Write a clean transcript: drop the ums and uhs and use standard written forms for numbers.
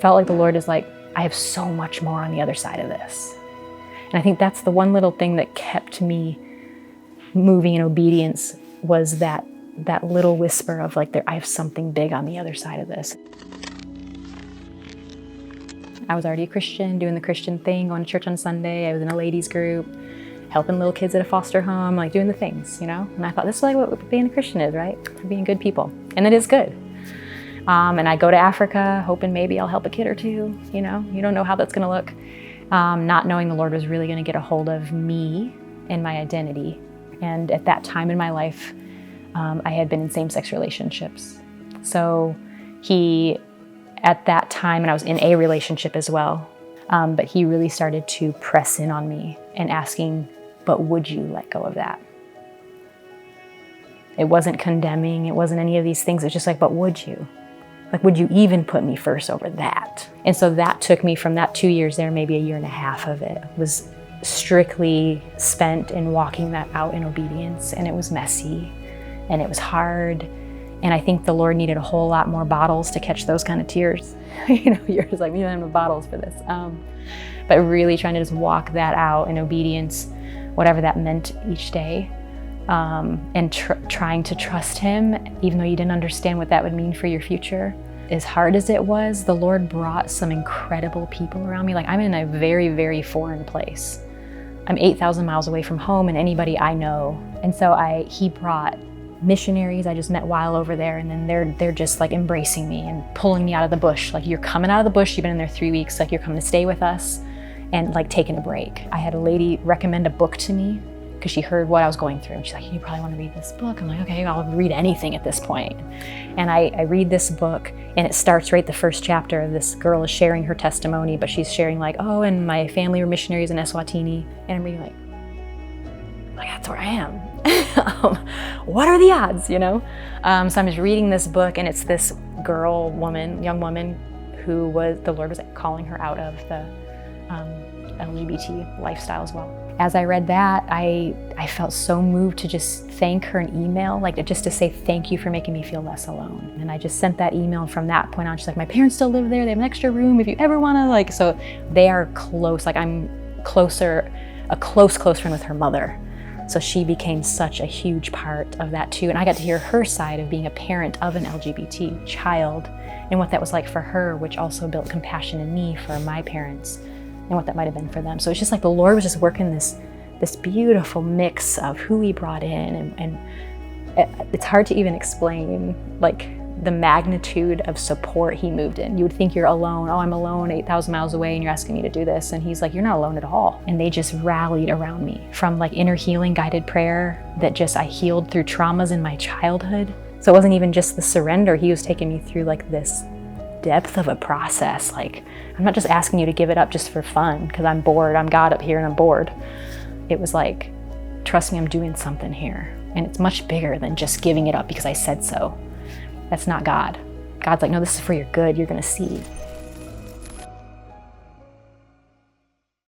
felt like the Lord is like, I have so much more on the other side of this. And I think that's the one little thing that kept me moving in obedience, was that little whisper of like, I have something big on the other side of this. I was already a Christian, doing the Christian thing, going to church on Sunday. I was in a ladies group, helping little kids at a foster home, like doing the things, you know? And I thought, this is like what being a Christian is, right? For being good people. And it is good. And I go to Africa, hoping maybe I'll help a kid or two, you know? You don't know how that's gonna look. Not knowing the Lord was really gonna get a hold of me and my identity. And at that time in my life, I had been in same-sex relationships. So at that time, and I was in a relationship as well, but he really started to press in on me and asking, but would you let go of that? It wasn't condemning, it wasn't any of these things, it was just like, but would you? Like, would you even put me first over that? And so that took me from that 2 years there, maybe a year and a half of it was strictly spent in walking that out in obedience. And it was messy and it was hard. And I think the Lord needed a whole lot more bottles to catch those kind of tears. You know, you're just like, we don't have no bottles for this. But really trying to just walk that out in obedience, whatever that meant each day. And trying to trust him, even though you didn't understand what that would mean for your future. As hard as it was, the Lord brought some incredible people around me. Like, I'm in a very, very foreign place. I'm 8,000 miles away from home and anybody I know. And so he brought missionaries I just met while over there, and then they're just like embracing me and pulling me out of the bush. Like, you're coming out of the bush, you've been in there 3 weeks, like you're coming to stay with us, and like taking a break. I had a lady recommend a book to me because she heard what I was going through. And she's like, you probably want to read this book. I'm like, okay, I'll read anything at this point. And I read this book, and it starts right the first chapter. This girl is sharing her testimony, but she's sharing like, oh, and my family were missionaries in Eswatini. And I'm reading like, that's where I am. What are the odds, you know? So I'm just reading this book, and it's this young woman who the Lord was calling her out of the LGBT lifestyle as well. As I read that, I felt so moved to just thank her in email, like just to say thank you for making me feel less alone. And I just sent that email, and from that point on, she's like, my parents still live there, they have an extra room if you ever wanna, like, so they are close, like I'm a close friend with her mother. So she became such a huge part of that too. And I got to hear her side of being a parent of an LGBT child and what that was like for her, which also built compassion in me for my parents and what that might have been for them. So it's just like the Lord was just working this beautiful mix of who he brought in. And it's hard to even explain like the magnitude of support he moved in. You would think you're alone. Oh, I'm alone 8,000 miles away and you're asking me to do this. And he's like, you're not alone at all. And they just rallied around me from like inner healing guided prayer that just I healed through traumas in my childhood. So it wasn't even just the surrender. He was taking me through like this depth of a process. Like, I'm not just asking you to give it up just for fun because I'm bored. I'm God up here and I'm bored. It was like, trust me, I'm doing something here. And it's much bigger than just giving it up because I said so. That's not God. God's like, no, this is for your good. You're going to see.